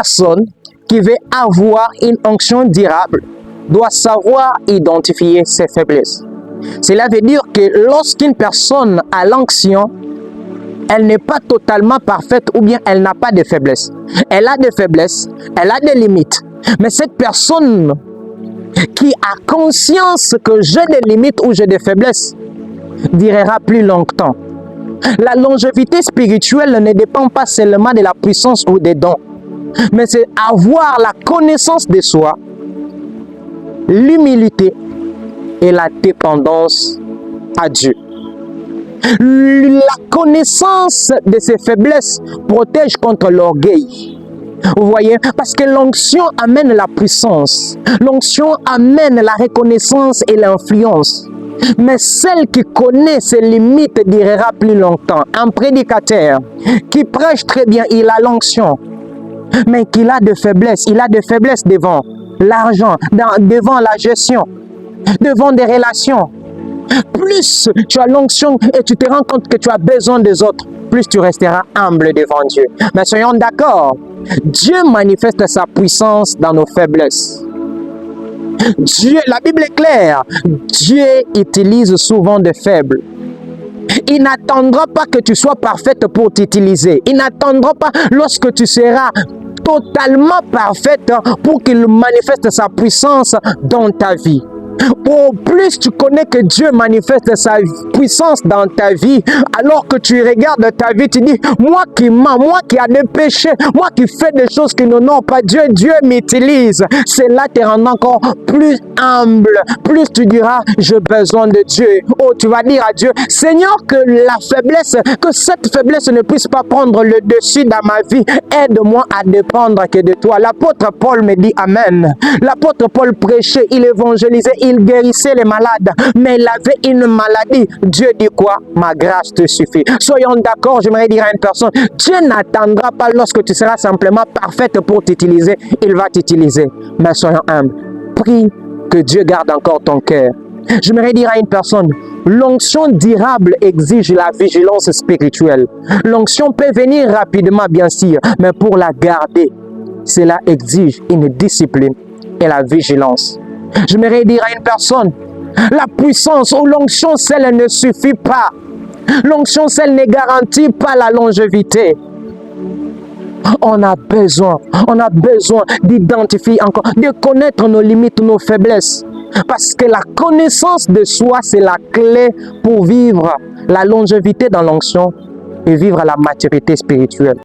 Personne qui veut avoir une onction durable doit savoir identifier ses faiblesses. Cela veut dire que lorsqu'une personne a l'onction, elle n'est pas totalement parfaite ou bien elle n'a pas de faiblesses. Elle a des faiblesses, elle a des limites. Mais cette personne qui a conscience que j'ai des limites ou j'ai des faiblesses durera plus longtemps. La longévité spirituelle ne dépend pas seulement de la puissance ou des dons, mais c'est avoir la connaissance de soi, l'humilité et la dépendance à Dieu. La connaissance de ses faiblesses protège contre l'orgueil. Vous voyez, parce que l'onction amène la puissance, l'onction amène la reconnaissance et l'influence. Mais celle qui connaît ses limites durera plus longtemps. Un prédicateur qui prêche très bien, il a l'onction, mais qu'il a de faiblesses. Il a de faiblesses devant l'argent, devant la gestion, devant des relations. Plus tu as l'onction et tu te rends compte que tu as besoin des autres, plus tu resteras humble devant Dieu. Mais soyons d'accord, Dieu manifeste sa puissance dans nos faiblesses. Dieu, la Bible est claire, Dieu utilise souvent des faibles. Il n'attendra pas que tu sois parfaite pour t'utiliser. Il n'attendra pas lorsque tu seras totalement parfaite pour qu'il manifeste sa puissance dans ta vie. Au plus tu connais que Dieu manifeste sa puissance dans ta vie, alors que tu regardes ta vie, tu dis, moi qui mens, moi qui a des péchés, moi qui fais des choses qui n'honorent pas Dieu, Dieu m'utilise. Cela te rend encore plus humble. Plus tu diras, j'ai besoin de Dieu. Oh, tu vas dire à Dieu, Seigneur, que cette faiblesse ne puisse pas prendre le dessus dans ma vie. Aide-moi à dépendre que de toi. L'apôtre Paul me dit Amen. L'apôtre Paul prêchait, il évangélisait, il guérissait les malades, mais il avait une maladie. Dieu dit quoi? Ma grâce te suffit. Soyons d'accord, j'aimerais dire à une personne, Dieu n'attendra pas lorsque tu seras simplement parfaite pour t'utiliser, il va t'utiliser. Mais soyons humbles. Prie que Dieu garde encore ton cœur. J'aimerais dire à une personne, l'onction durable exige la vigilance spirituelle. L'onction peut venir rapidement, bien sûr, mais pour la garder, cela exige une discipline et la vigilance. J'aimerais dire à une personne, la puissance ou l'onction seule ne suffit pas. L'onction seule ne garantit pas la longévité. On a besoin d'identifier encore, de connaître nos limites, nos faiblesses. Parce que la connaissance de soi, c'est la clé pour vivre la longévité dans l'onction et vivre la maturité spirituelle.